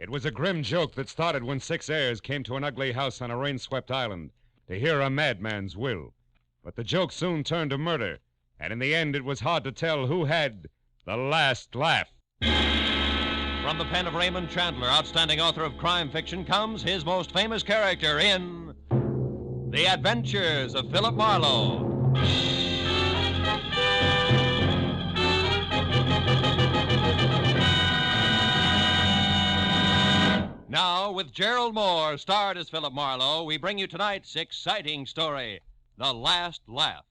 It was a grim joke that started when 6 heirs came to an ugly house on a rain-swept island to hear a madman's will. But the joke soon turned to murder, and in the end it was hard to tell who had the last laugh. From the pen of Raymond Chandler, outstanding author of crime fiction, comes his most famous character in The Adventures of Philip Marlowe. Now, with Gerald Moore, starred as Philip Marlowe, we bring you tonight's exciting story, The Last Laugh.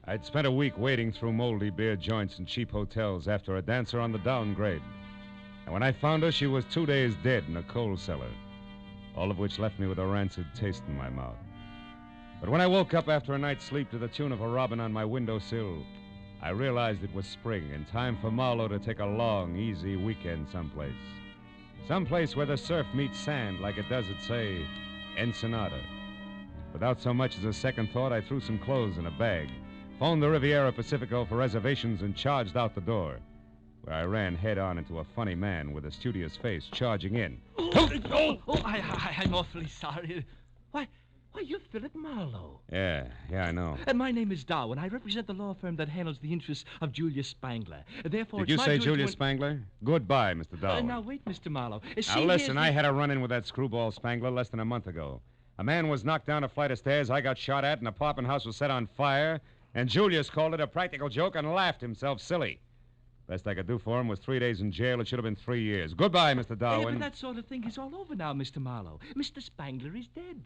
I'd spent a week wading through moldy beer joints and cheap hotels after a dancer on the downgrade. And when I found her, she was 2 days dead in a coal cellar, all of which left me with a rancid taste in my mouth. But when I woke up after a night's sleep to the tune of a robin on my windowsill, I realized it was spring and time for Marlowe to take a long, easy weekend someplace. Someplace where the surf meets sand like it does at, say, Ensenada. Without so much as a second thought, I threw some clothes in a bag, phoned the Riviera Pacifico for reservations, and charged out the door, where I ran head-on into a funny man with a studious face charging in. I'm awfully sorry. Why, you're Philip Marlowe. Yeah, I know. And my name is Dow, and I represent the law firm that handles the interests of Julius Spangler. Therefore, Did you say Julius Spangler? Goodbye, Mr. Dow. Now, wait, Mr. Marlowe. Now, listen, I had a run-in with that screwball Spangler less than a month ago. A man was knocked down a flight of stairs, I got shot at, and the apartment house was set on fire, and Julius called it a practical joke and laughed himself silly. Best I could do for him was 3 days in jail. It should have been 3 years. Goodbye, Mr. Darwin. But that sort of thing is all over now, Mr. Marlowe. Mr. Spangler is dead.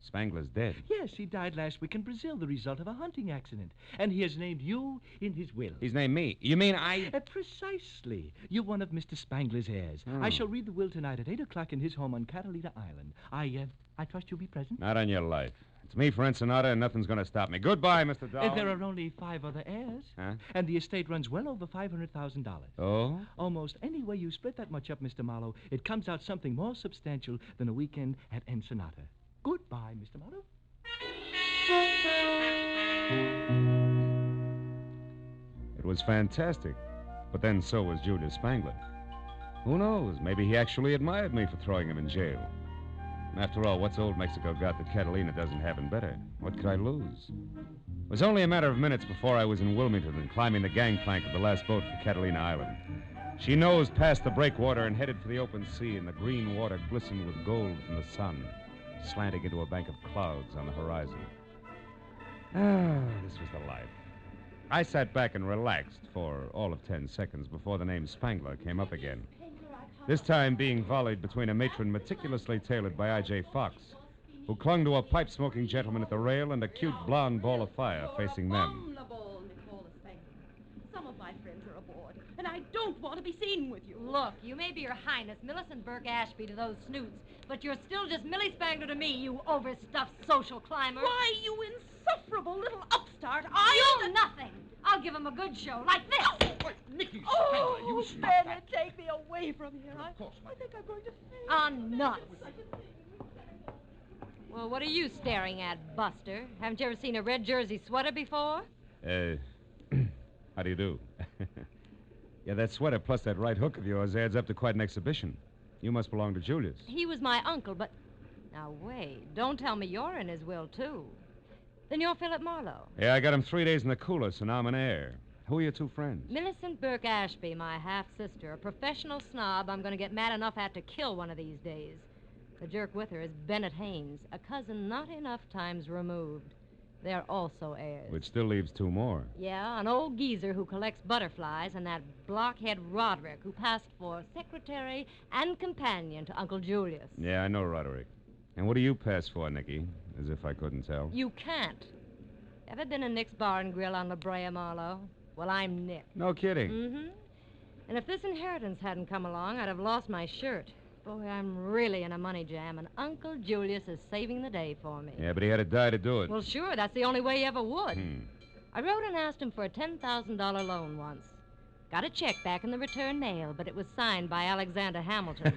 Spangler's dead? Yes, he died last week in Brazil, the result of a hunting accident. And he has named you in his will. He's named me? You mean I... Precisely. You're one of Mr. Spangler's heirs. I shall read the will tonight at 8 o'clock in his home on Catalina Island. I trust you'll be present? Not on your life. It's me for Ensenada, and nothing's going to stop me. Goodbye, Mr. Darwin. There are only 5 other heirs. Huh? And the estate runs well over $500,000. Oh? Almost any way you split that much up, Mr. Marlowe, it comes out something more substantial than a weekend at Ensenada. Goodbye, Mr. Marlowe. It was fantastic. But then so was Julius Spangler. Who knows? Maybe he actually admired me for throwing him in jail. After all, what's old Mexico got that Catalina doesn't have in better? What could I lose? It was only a matter of minutes before I was in Wilmington and climbing the gangplank of the last boat for Catalina Island. She nosed past the breakwater and headed for the open sea, and the green water glistened with gold from the sun, slanting into a bank of clouds on the horizon. This was the life. I sat back and relaxed for all of 10 seconds before the name Spangler came up again. This time being volleyed between a matron meticulously tailored by I.J. Fox, who clung to a pipe-smoking gentleman at the rail, and a cute blonde ball of fire facing them. Some of my friends are aboard, and I don't want to be seen with you. Look, you may be Your Highness Millicent Burke Ashby to those snoots, but you're still just Millie Spangler to me, you overstuffed social climber. Why, you insufferable little upstart, You're nothing. I'll give him a good show, like this. Nicky Spangler, you Spangler, take me away from here. I think I'm going to faint. On nuts. Well, what are you staring at, Buster? Haven't you ever seen a red jersey sweater before? How do you do? Yeah, that sweater plus that right hook of yours adds up to quite an exhibition. You must belong to Julius. He was my uncle, but... Now, wait. Don't tell me you're in his will, too. Then you're Philip Marlowe. Yeah, I got him 3 days in the cooler, so now I'm an heir. Who are your two friends? Millicent Burke Ashby, my half-sister, a professional snob I'm going to get mad enough at to kill one of these days. The jerk with her is Bennett Haynes, a cousin not enough times removed. They're also heirs. Which still leaves 2 more. Yeah, an old geezer who collects butterflies and that blockhead Roderick who passed for secretary and companion to Uncle Julius. Yeah, I know Roderick. And what do you pass for, Nicky? As if I couldn't tell. You can't. Ever been in Nick's Bar and Grill on La Brea, Marlowe? Well, I'm Nick. No kidding. Mm-hmm. And if this inheritance hadn't come along, I'd have lost my shirt. Boy, I'm really in a money jam, and Uncle Julius is saving the day for me. Yeah, but he had to die to do it. Well, sure, that's the only way he ever would. I wrote and asked him for a $10,000 loan once. Got a check back in the return mail, but it was signed by Alexander Hamilton.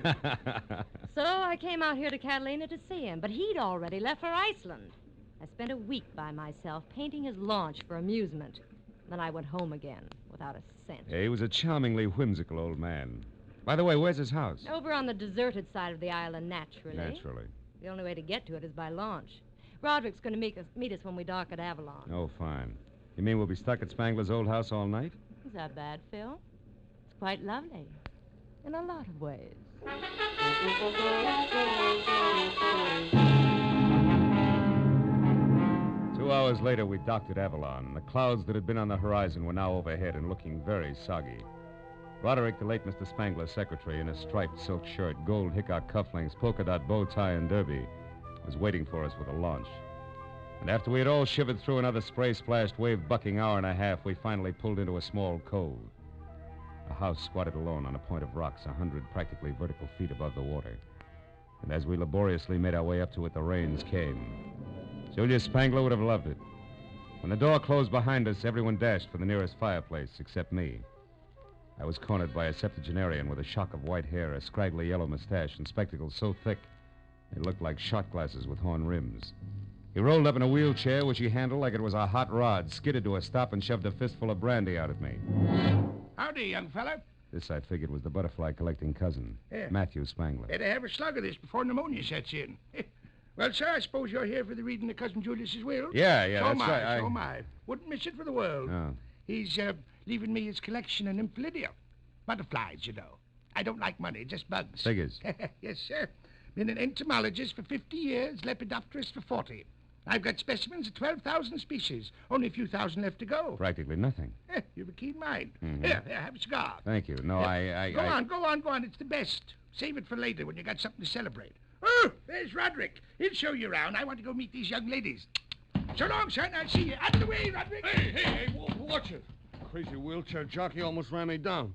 So I came out here to Catalina to see him, but he'd already left for Iceland. I spent a week by myself painting his launch for amusement. Then I went home again without a cent. He was a charmingly whimsical old man. By the way, where's his house? Over on the deserted side of the island, naturally. Naturally. The only way to get to it is by launch. Roderick's going to meet us when we dock at Avalon. Oh, fine. You mean we'll be stuck at Spangler's old house all night? Is that bad, Phil? It's quite lovely. In a lot of ways. 2 hours later, we docked at Avalon, and the clouds that had been on the horizon were now overhead and looking very soggy. Roderick, the late Mr. Spangler's secretary, in a striped silk shirt, gold hickok cufflinks, polka dot bow tie, and derby, was waiting for us with a launch. And after we had all shivered through another spray-splashed, wave-bucking hour and a half, we finally pulled into a small cove. A house squatted alone on a point of rocks 100 practically vertical feet above the water. And as we laboriously made our way up to it, the rains came. Julius Spangler would have loved it. When the door closed behind us, everyone dashed for the nearest fireplace, except me. I was cornered by a septuagenarian with a shock of white hair, a scraggly yellow mustache, and spectacles so thick they looked like shot glasses with horn rims. He rolled up in a wheelchair, which he handled like it was a hot rod, skidded to a stop, and shoved a fistful of brandy out at me. Howdy, young fella. This, I figured, was the butterfly-collecting cousin, Yeah. Matthew Spangler. Better have a slug of this before pneumonia sets in. Well, sir, I suppose you're here for the reading of Cousin Julius's will? Yeah, So that's am right. So am I. Wouldn't miss it for the world. Oh. He's leaving me his collection of nymphidia. Butterflies, you know. I don't like money, just bugs. Figures. Yes, sir. Been an entomologist for 50 years, lepidopterist for 40. I've got specimens of 12,000 species. Only a few thousand left to go. Practically nothing. You've a keen mind. Mhm. Here, have a cigar. Thank you. No, Go on. It's the best. Save it for later when you got something to celebrate. Oh, there's Roderick. He'll show you around. I want to go meet these young ladies. So long, son. I'll see you. Out of the way, Roderick. Hey, watch it. Crazy wheelchair jockey almost ran me down.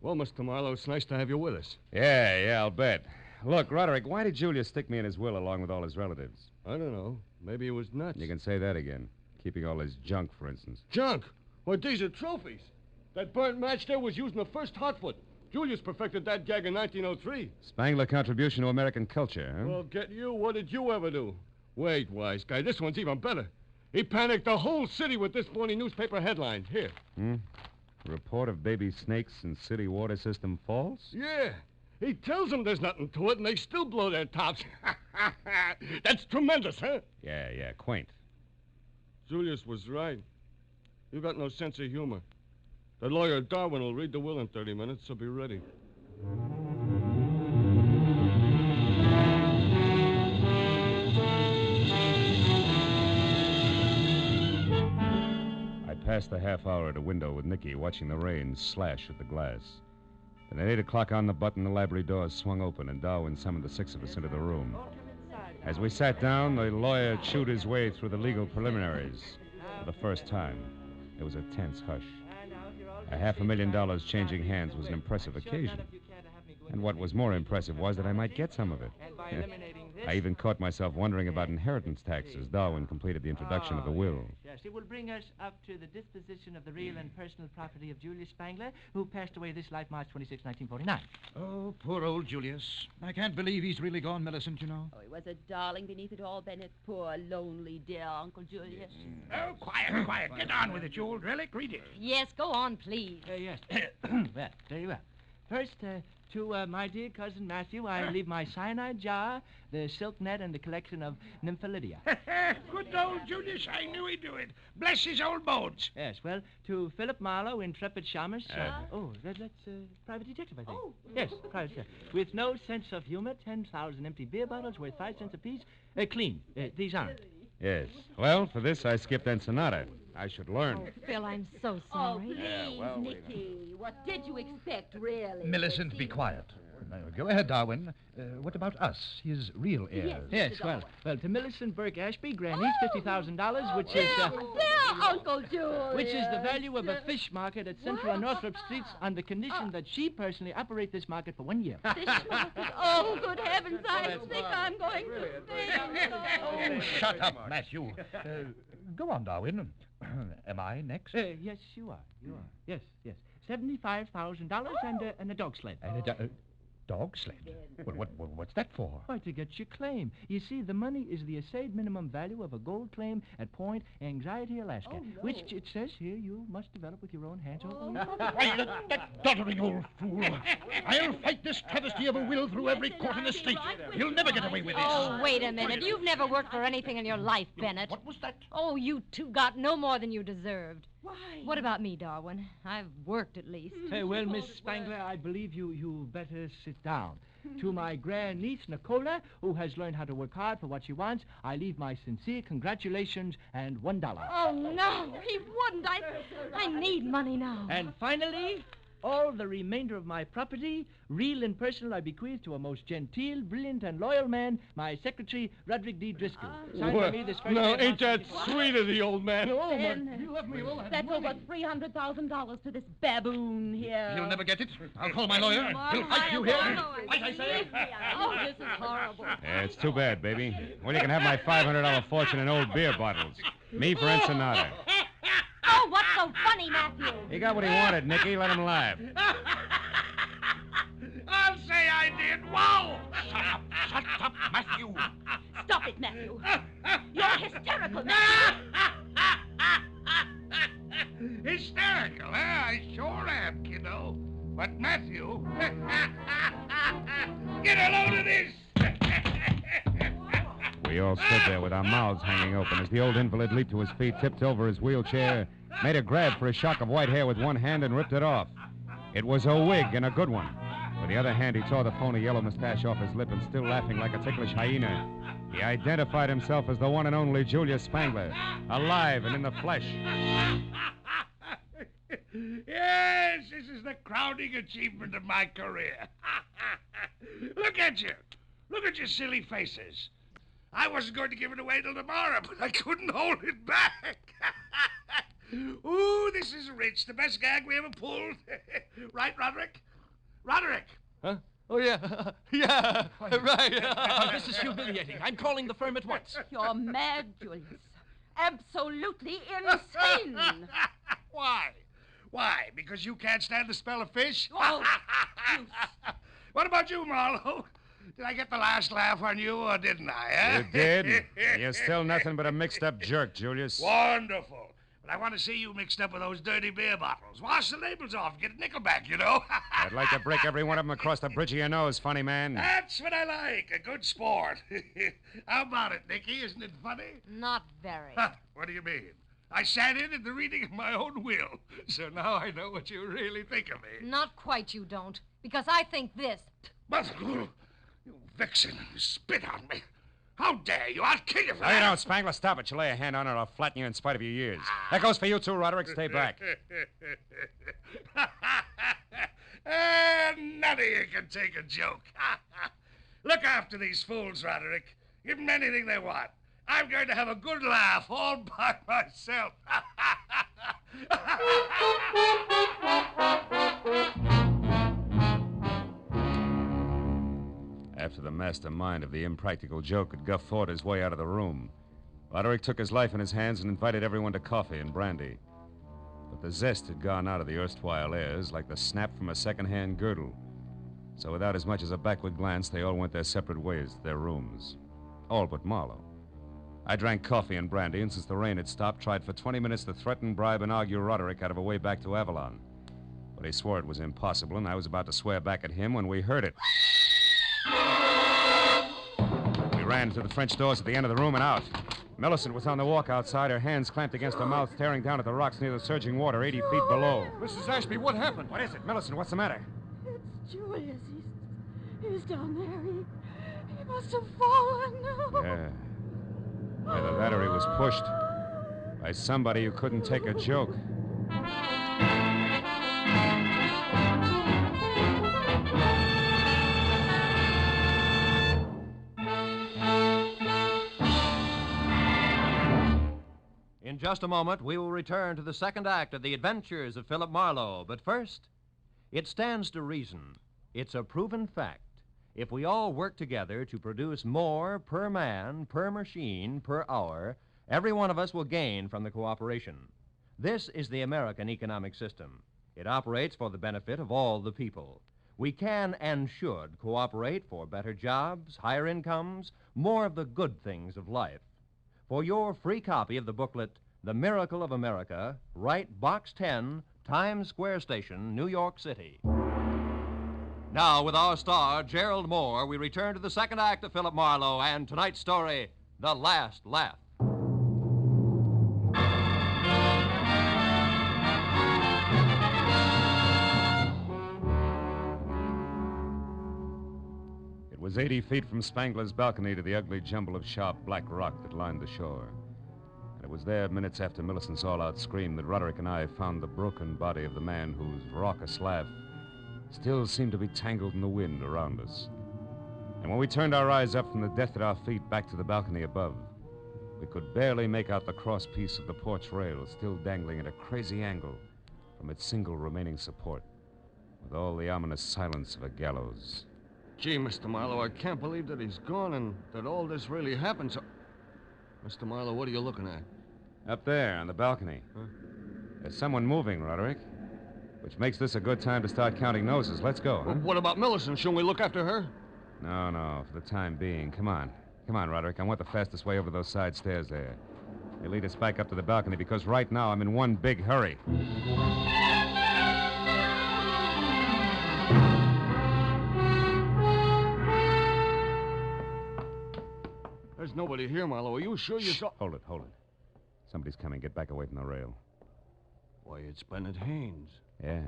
Well, Mr. Marlowe, it's nice to have you with us. Yeah, I'll bet. Look, Roderick, why did Julius stick me in his will along with all his relatives? I don't know. Maybe he was nuts. You can say that again. Keeping all his junk, for instance. Junk? Well, these are trophies. That burnt match there was used in the first Hartford. Julius perfected that gag in 1903. Spangler contribution to American culture, huh? Well, get you. What did you ever do? Wait, wise guy. This one's even better. He panicked the whole city with this phony newspaper headline. Here. Report of baby snakes in city water system false? Yeah. He tells them there's nothing to it, and they still blow their tops. That's tremendous, huh? Yeah, quaint. Julius was right. You got no sense of humor. The lawyer Darwin will read the will in 30 minutes, so be ready. I passed the half hour at a window with Nicky, watching the rain slash at the glass. Then at 8 o'clock on the button, the library doors swung open, and Darwin summoned the 6 of us into the room. As we sat down, the lawyer chewed his way through the legal preliminaries. For the first time, there was a tense hush. $500,000 changing hands was an impressive occasion. And what was more impressive was that I might get some of it. I even caught myself wondering about inheritance tax as Darwin completed the introduction of the will. Yes, it will bring us up to the disposition of the real and personal property of Julius Spangler, who passed away this life March 26, 1949. Oh, poor old Julius. I can't believe he's really gone, Millicent, you know. Oh, he was a darling beneath it all, Bennett. Poor, lonely, dear Uncle Julius. Oh, quiet. Get on with it, you old relic. Read it. Yes, go on, please. Yes. Well, very well. First, to my dear cousin Matthew, I leave my cyanide jar, the silk net, and the collection of nymphalidia. Good old Julius. I knew he'd do it. Bless his old bones. Yes, well, to Philip Marlowe, intrepid shamus. That's private detective, I think. Oh. Yes, private detective. With no sense of humor, 10,000 empty beer bottles worth 5 cents apiece. Clean. These aren't. Yes. Well, for this, I skipped Ensenada. I should learn. Oh, Phil, I'm so Oh, sorry. please, Nicky. What did you expect, really? Millicent, be quiet. Go ahead, Darwin. What about us, his real heirs? Yes, well, to Millicent Burke Ashby, Grand East, $50,000, which is... There, Uncle Julius. Which is the value of a fish market at Central and Northrop Streets on the condition that she personally operate this market for 1 year. Fish market. Oh, good heavens, I think I'm going to faint. Oh, shut up, Matthew. Go on, Darwin. Am I next? Yes, you are. Yes. $75,000 and a dog sled. Dog sled? Well, what's that for? Why, to get your claim. You see, the money is the assayed minimum value of a gold claim at Point Anxiety, Alaska, which it says here you must develop with your own hands. Why, that doddering old fool. I'll fight this travesty of a will through every court in the state. He'll never get away with this. Oh, wait a minute. You've never worked for anything in your life, Bennett. What was that? Oh, you two got no more than you deserved. Why? What about me, Darwin? I've worked at least. Hey, well, Miss Spangler, I believe you better sit down. To my grandniece, Nicola, who has learned how to work hard for what she wants, I leave my sincere congratulations and $1. Oh, no, he wouldn't. I need money now. And finally, all the remainder of my property, real and personal, I bequeath to a most genteel, brilliant, and loyal man, my secretary, Roderick D. Driscoll. Signed by me this first No, day of ain't that March sweet of the old man? Oh, my... You left me all that That's over $300,000 to this baboon here. He'll never get it. I'll call my lawyer. He'll fight you here. Fight, I say. Oh, this is horrible. Yeah, it's too bad, baby. Well, you can have my $500 fortune in old beer bottles. Me for Ensenada. Oh, what's so funny, Matthew? He got what he wanted, Nicky. Let him laugh. I'll say I did. Wow! Shut up, Matthew. Stop it, Matthew. You're hysterical, Matthew. Hysterical, huh? I sure am, kiddo. But Matthew... Get a load of this! We all stood there with our mouths hanging open as the old invalid leaped to his feet, tipped over his wheelchair, made a grab for his shock of white hair with one hand and ripped it off. It was a wig, and a good one. With the other hand, he tore the phony yellow mustache off his lip and, still laughing like a ticklish hyena, he identified himself as the one and only Julius Spangler, alive and in the flesh. Yes, this is the crowning achievement of my career. Look at you. Look at your silly faces. I wasn't going to give it away till tomorrow, but I couldn't hold it back. Ooh, this is rich. The best gag we ever pulled. Right, Roderick? Roderick! Huh? Oh, yeah. Yeah, right. This is humiliating. I'm calling the firm at once. You're mad, Julius. Absolutely insane. Why? Why? Because you can't stand the smell of fish? Oh, What about you, Marlowe? Did I get the last laugh on you, or didn't I, eh? You did. You're still nothing but a mixed-up jerk, Julius. Wonderful. But I want to see you mixed up with those dirty beer bottles. Wash the labels off. Get a nickel back, you know. I'd like to break every one of them across the bridge of your nose, funny man. That's what I like. A good sport. How about it, Nicky? Isn't it funny? Not very. What do you mean? I sat in at the reading of my own will, so now I know what you really think of me. Not quite, you don't. Because I think this. But, you vixen, you spit on me. How dare you? I'll kill you for No, you that. don't, Spangler. Stop it. You lay a hand on it, or I'll flatten you in spite of your years. That goes for you, too, Roderick. Stay back. None of you can take a joke. Look after these fools, Roderick. Give them anything they want. I'm going to have a good laugh all by myself. After the mastermind of the impractical joke had guffawed his way out of the room, Roderick took his life in his hands and invited everyone to coffee and brandy. But the zest had gone out of the erstwhile airs like the snap from a second-hand girdle. So without as much as a backward glance, they all went their separate ways to their rooms. All but Marlowe. I drank coffee and brandy, and since the rain had stopped, tried for 20 minutes to threaten, bribe, and argue Roderick out of a way back to Avalon. But he swore it was impossible, and I was about to swear back at him when we heard it. We ran to the French doors at the end of the room and out. Millicent was on the walk outside, her hands clamped against her mouth, staring down at the rocks near the surging water 80 feet below. Mrs. Ashby, what happened? What is it? Millicent, what's the matter? it's Julius. He's down there. He must have fallen. Yeah. Either that or he was pushed by somebody who couldn't take a joke. In just a moment, we will return to the second act of The Adventures of Philip Marlowe. But first, it stands to reason. It's a proven fact. If we all work together to produce more per man, per machine, per hour, every one of us will gain from the cooperation. This is the American economic system. It operates for the benefit of all the people. We can and should cooperate for better jobs, higher incomes, more of the good things of life. For your free copy of the booklet, The Miracle of America, write Box 10, Times Square Station, New York City. Now, with our star, Gerald Moore, we return to the second act of Philip Marlowe and tonight's story, The Last Laugh. It was 80 feet from Spangler's balcony to the ugly jumble of sharp black rock that lined the shore. And it was there, minutes after Millicent's all-out scream, that Roderick and I found the broken body of the man whose raucous laugh still seemed to be tangled in the wind around us. And when we turned our eyes up from the death at our feet back to the balcony above, we could barely make out the crosspiece of the porch rail still dangling at a crazy angle from its single remaining support, with all the ominous silence of a gallows. Gee, Mr. Marlowe, I can't believe that he's gone and that all this really happened. So, Mr. Marlowe, what are you looking at? Up there on the balcony. Huh? There's someone moving, Roderick, which makes this a good time to start counting noses. Let's go, huh? Well, what about Millicent? Shouldn't we look after her? No, for the time being. Come on, Roderick. I want the fastest way over those side stairs there. They lead us back up to the balcony because right now I'm in one big hurry. There's nobody here, Marlowe. Are you sure you saw... Hold it. Somebody's coming. Get back away from the rail. Why, it's Bennett Haynes. Yeah.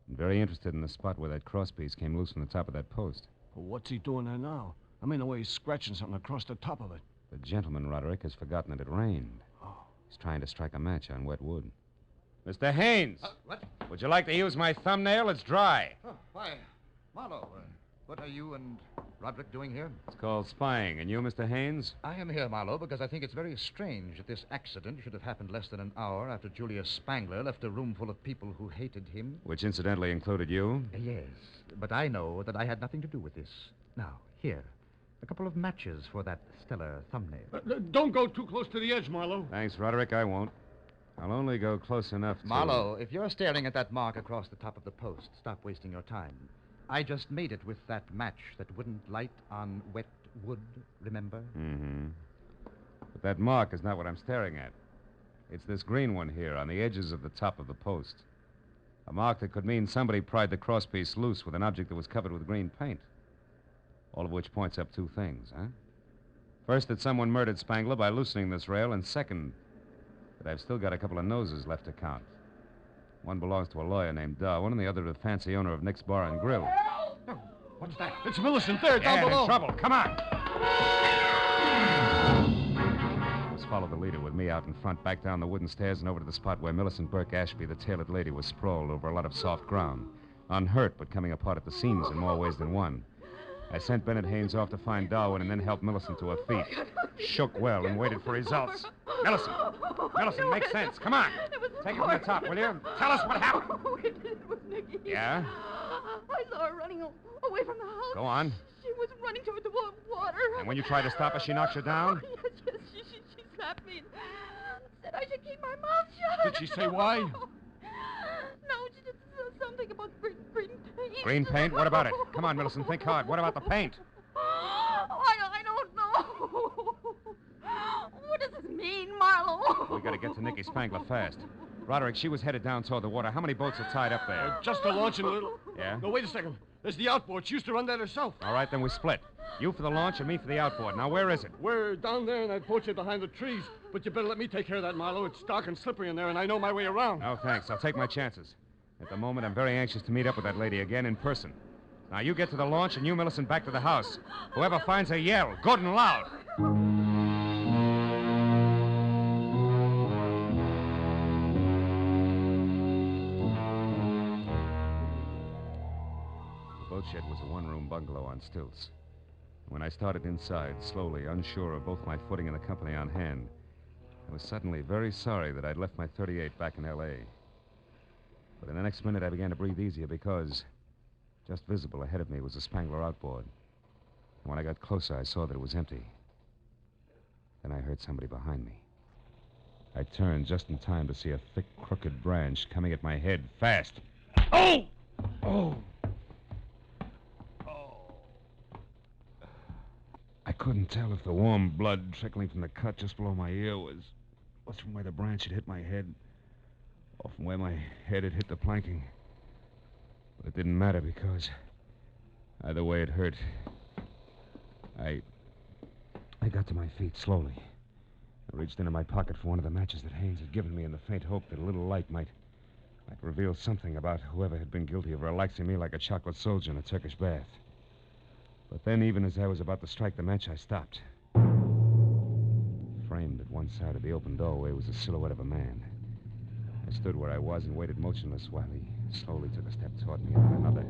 I'm very interested in the spot where that crosspiece came loose from the top of that post. Well, what's he doing there now? I mean, the way he's scratching something across the top of it. The gentleman, Roderick, has forgotten that it rained. Oh. He's trying to strike a match on wet wood. Mr. Haynes! What? Would you like to use my thumbnail? It's dry. Oh, why, Marlowe, what are you and Roderick doing here? It's called spying. And you, Mr. Haynes? I am here, Marlowe, because I think it's very strange that this accident should have happened less than an hour after Julius Spangler left a room full of people who hated him. Which incidentally included you? Yes, but I know that I had nothing to do with this. Now, here, a couple of matches for that stellar thumbnail. Don't go too close to the edge, Marlowe. Thanks, Roderick. I won't. I'll only go close enough to... Marlowe, if you're staring at that mark across the top of the post, stop wasting your time. I just made it with that match that wouldn't light on wet wood, remember? Mm-hmm. But that mark is not what I'm staring at. It's this green one here on the edges of the top of the post. A mark that could mean somebody pried the crosspiece loose with an object that was covered with green paint. All of which points up two things, huh? First, that someone murdered Spangler by loosening this rail, and second, that I've still got a couple of noses left to count. One belongs to a lawyer named Darwin, and the other to the fancy owner of Nick's Bar and Grill. Oh, what's that? It's Millicent there, down below. In trouble. Come on. Let's follow the leader with me out in front, back down the wooden stairs and over to the spot where Millicent Burke Ashby, the tailored lady, was sprawled over a lot of soft ground. Unhurt, but coming apart at the seams in more ways than one. I sent Bennett Haynes off to find Darwin and then helped Millicent to her feet. Shook well and waited for results. Millicent, make sense. Come on. Take it from the top, will you? Tell us what happened. Oh, it was Nicky. Yeah? I saw her running away from the house. Go on. She was running toward the water. And when you tried to stop her, she knocked you down? Yes, she slapped me and said I should keep my mouth shut. Did she say why? No, she just said something about green paint. Green paint? What about it? Come on, Millicent, think hard. What about the paint? I don't know. What does this mean, Marlowe? We gotta get to Nicky Spangler fast. Roderick, she was headed down toward the water. How many boats are tied up there? Just a launch and a little... Yeah? No, wait a second. There's the outboard. She used to run that herself. All right, then we split. You for the launch and me for the outboard. Now, where is it? We're down there in that boat shed behind the trees. But you better let me take care of that, Marlowe. It's dark and slippery in there, and I know my way around. No, thanks. I'll take my chances. At the moment, I'm very anxious to meet up with that lady again in person. Now, you get to the launch and you, Millicent, back to the house. Whoever finds her, yell. Good and loud. The boat shed was a one-room bungalow on stilts. When I started inside, slowly, unsure of both my footing and the company on hand, I was suddenly very sorry that I'd left my .38 back in L.A. But in the next minute, I began to breathe easier because just visible ahead of me was the Spangler outboard. And when I got closer, I saw that it was empty. Then I heard somebody behind me. I turned just in time to see a thick, crooked branch coming at my head fast. Oh! couldn't tell if the warm blood trickling from the cut just below my ear was from where the branch had hit my head or from where my head had hit the planking. But it didn't matter because either way it hurt. I got to my feet slowly. I reached into my pocket for one of the matches that Haynes had given me in the faint hope that a little light might reveal something about whoever had been guilty of relaxing me like a chocolate soldier in a Turkish bath. But then, even as I was about to strike the match, I stopped. Framed at one side of the open doorway was the silhouette of a man. I stood where I was and waited motionless while he slowly took a step toward me and then another.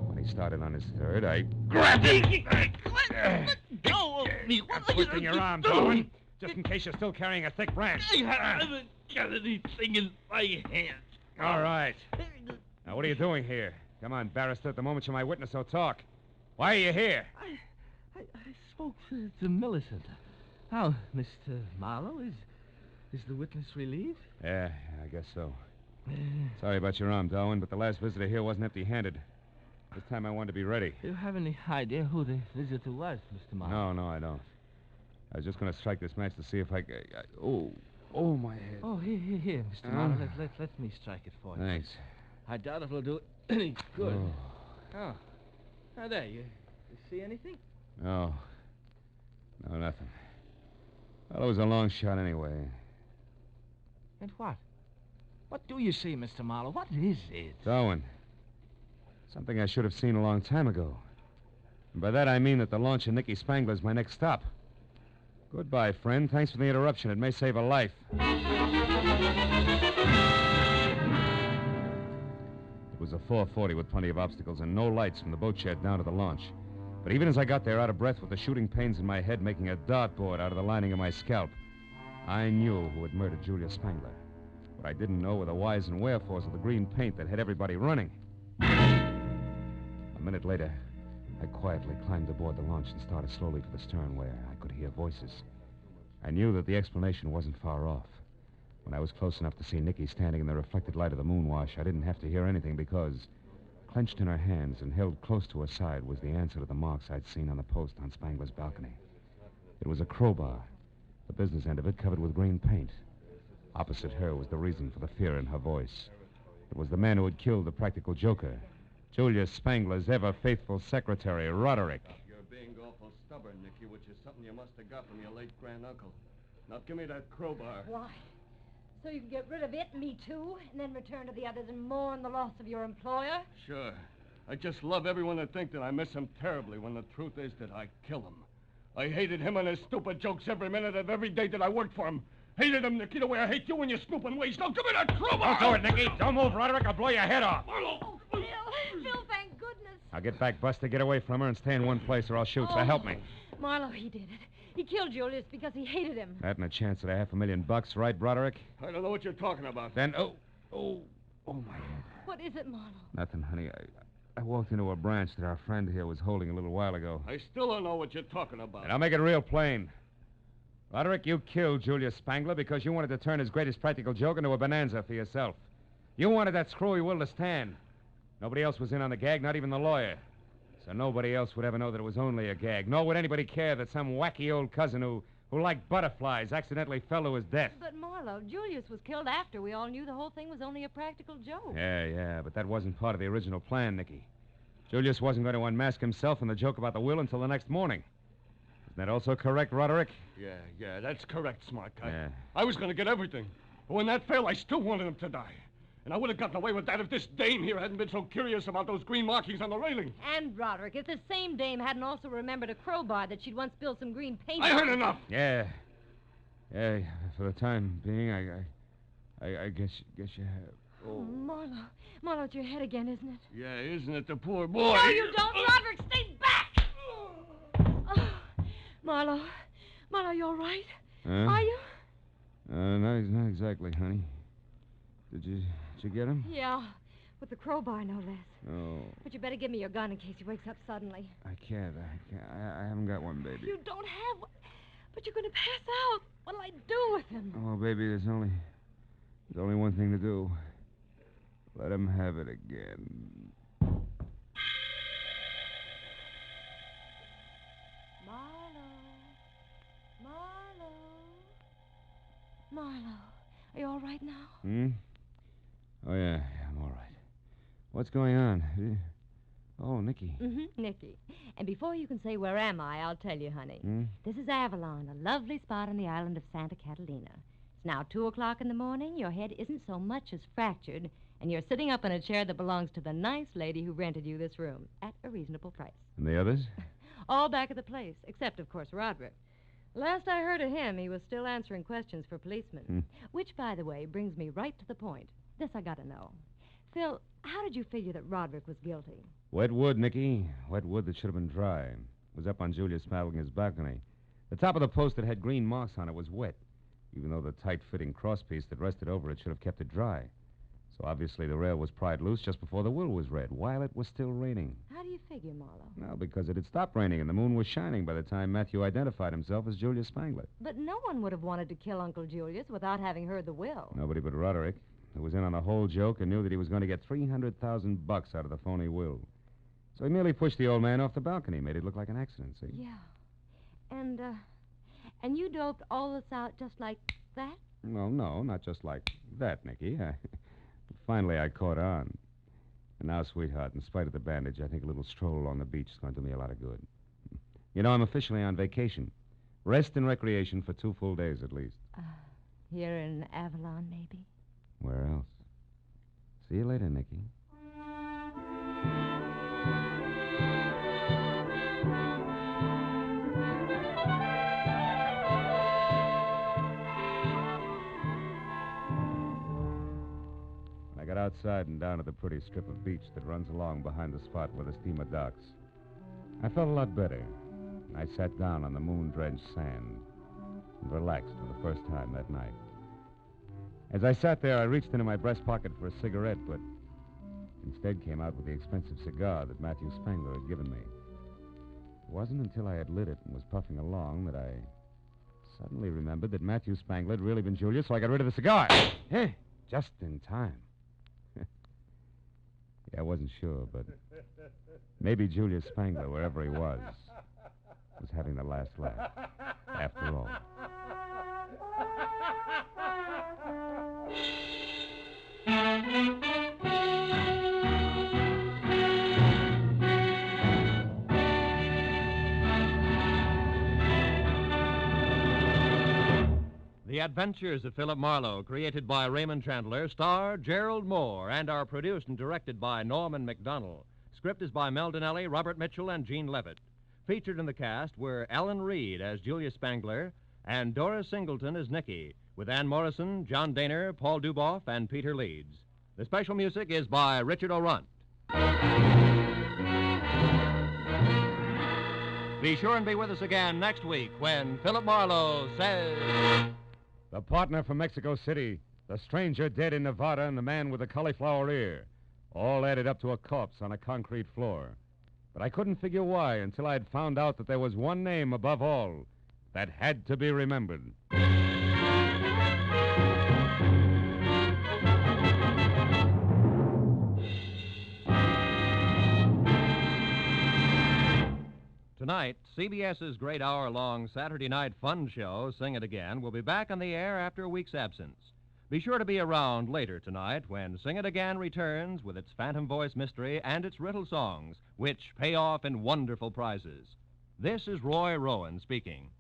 When he started on his third, I grabbed him. Let go of me. What are you Twisting your arm, Darwin, just in case you're still carrying a thick branch. I haven't got anything in my hand. All right. Now, what are you doing here? Come on, barrister. At the moment, you're my witness, so talk. Why are you here? I spoke to Millicent. How, Mr. Marlowe, is the witness relieved? Yeah, I guess so. Sorry about your arm, Darwin, but the last visitor here wasn't empty-handed. This time I wanted to be ready. Do you have any idea who the visitor was, Mr. Marlowe? No, I don't. I was just going to strike this match to see if I could... Oh, my head. Oh, here, Mr. Marlowe. Let me strike it for you. Thanks. I doubt if it'll do any good. Oh. Now, there, you see anything? No, nothing. Well, it was a long shot anyway. And what? What do you see, Mr. Marlowe? What is it? Darwin. Something I should have seen a long time ago. And by that I mean that the launch of Nicky Spangler's my next stop. Goodbye, friend. Thanks for the interruption. It may save a life. It was a 440 with plenty of obstacles and no lights from the boat shed down to the launch. But even as I got there out of breath with the shooting pains in my head making a dartboard out of the lining of my scalp, I knew who had murdered Julia Spangler. What I didn't know were the whys and wherefores of the green paint that had everybody running. A minute later, I quietly climbed aboard the launch and started slowly for the stern where I could hear voices. I knew that the explanation wasn't far off. When I was close enough to see Nicky standing in the reflected light of the moonwash, I didn't have to hear anything because, clenched in her hands and held close to her side, was the answer to the marks I'd seen on the post on Spangler's balcony. It was a crowbar, the business end of it covered with green paint. Opposite her was the reason for the fear in her voice. It was the man who had killed the practical joker, Julia Spangler's ever-faithful secretary, Roderick. You're being awful stubborn, Nicky, which is something you must have got from your late granduncle. Now, give me that crowbar. Why? So you can get rid of it, me too, and then return to the others and mourn the loss of your employer? Sure. I just love everyone to think that I miss him terribly when the truth is that I kill him. I hated him and his stupid jokes every minute of every day that I worked for him. Hated him, Nicky, the way I hate you and your snooping ways. Now, give me that crowbar! Don't do it, Nicky. Don't move, Roderick. I'll blow your head off. Oh, Phil, thank goodness. I'll get back, Buster, get away from her, and stay in one place or I'll shoot, so help me. Marlowe, he did it. He killed Julius because he hated him. That and a chance at $500,000, right, Broderick? I don't know what you're talking about. Then, oh, my head. What is it, Marlowe? Nothing, honey. I walked into a branch that our friend here was holding a little while ago. I still don't know what you're talking about. And I'll make it real plain. Roderick, you killed Julius Spangler because you wanted to turn his greatest practical joke into a bonanza for yourself. You wanted that screwy Will to stand. Nobody else was in on the gag, not even the lawyer. So nobody else would ever know that it was only a gag. Nor would anybody care that some wacky old cousin who liked butterflies accidentally fell to his death. But, Marlowe, Julius was killed after we all knew the whole thing was only a practical joke. Yeah, but that wasn't part of the original plan, Nicky. Julius wasn't going to unmask himself in the joke about the will until the next morning. Isn't that also correct, Roderick? Yeah, that's correct, smart guy. Yeah. I was going to get everything. But when that failed, I still wanted him to die. And I would have gotten away with that if this dame here hadn't been so curious about those green markings on the railing. And, Roderick, if this same dame hadn't also remembered a crowbar that she'd once spilled some green paint I on. heard enough. Yeah, for the time being, I guess you have. Oh, Marlowe, it's your head again, isn't it? Yeah, isn't it the poor boy? No, you don't, Roderick. Stay back! Oh, Marlowe, you all right? Huh? Are you? Not exactly, honey. Did you get him? Yeah, with the crowbar, no less. Oh. But you better give me your gun in case he wakes up suddenly. I can't. I haven't got one, baby. You don't have one? But you're going to pass out. What'll I do with him? Oh, baby, there's only one thing to do. Let him have it again. My Marlowe, are you all right now? Oh, yeah, I'm all right. What's going on? Oh, Nicky. Nicky. And before you can say, where am I, I'll tell you, honey. This is Avalon, a lovely spot on the island of Santa Catalina. It's now 2 o'clock in the morning. Your head isn't so much as fractured, and you're sitting up in a chair that belongs to the nice lady who rented you this room at a reasonable price. And the others? All back at the place, except, of course, Roderick. Last I heard of him, he was still answering questions for policemen. Which, by the way, brings me right to the point. This I gotta know. Phil, how did you figure that Roderick was guilty? Wet wood, Nicky. Wet wood that should have been dry. It was up on Julius Spangling's balcony. The top of the post that had green marks on it was wet, even though the tight-fitting crosspiece that rested over it should have kept it dry. So obviously the rail was pried loose just before the will was read, while it was still raining. How do you figure, Marlowe? Well, because it had stopped raining and the moon was shining by the time Matthew identified himself as Julius Spangler. But no one would have wanted to kill Uncle Julius without having heard the will. Nobody but Roderick, who was in on the whole joke and knew that he was going to get $300,000 out of the phony will. So he merely pushed the old man off the balcony, made it look like an accident, see? Yeah. And you doped all this out just like that? Well, no, not just like that, Nicky. Finally, I caught on. And now, sweetheart, in spite of the bandage, I think a little stroll along the beach is going to do me a lot of good. You know, I'm officially on vacation. Rest and recreation for 2 full days at least. Here in Avalon, maybe? Where else? See you later, Nicky. I got outside and down to the pretty strip of beach that runs along behind the spot where the steamer docks. I felt a lot better. I sat down on the moon-drenched sand and relaxed for the first time that night. As I sat there, I reached into my breast pocket for a cigarette, but instead came out with the expensive cigar that Matthew Spangler had given me. It wasn't until I had lit it and was puffing along that I suddenly remembered that Matthew Spangler had really been Julius, so I got rid of the cigar. Hey, just in time. Yeah, I wasn't sure, but maybe Julius Spangler, wherever he was having the last laugh, after all. The Adventures of Philip Marlowe, created by Raymond Chandler, star Gerald Moore, and are produced and directed by Norman McDonnell. Script is by Mel Donnelly, Robert Mitchell, and Gene Levitt. Featured in the cast were Ellen Reed as Julius Spangler and Doris Singleton as Nicky, with Ann Morrison, John Daner, Paul Duboff, and Peter Leeds. The special music is by Richard O'Runt. Be sure and be with us again next week when Philip Marlowe says... The partner from Mexico City, the stranger dead in Nevada, and the man with the cauliflower ear, all added up to a corpse on a concrete floor. But I couldn't figure why until I had found out that there was one name above all that had to be remembered. Tonight, CBS's great hour-long Saturday night fun show, Sing It Again, will be back on the air after a week's absence. Be sure to be around later tonight when Sing It Again returns with its phantom voice mystery and its riddle songs, which pay off in wonderful prizes. This is Roy Rowan speaking.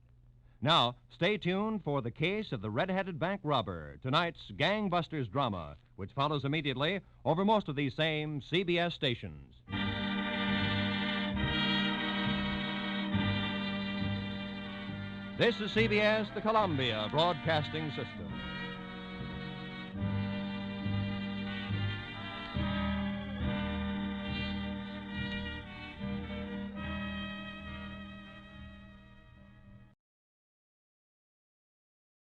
Now, stay tuned for The Case of the Red-Headed Bank Robber, tonight's gangbusters drama, which follows immediately over most of these same CBS stations. This is CBS, the Columbia Broadcasting System.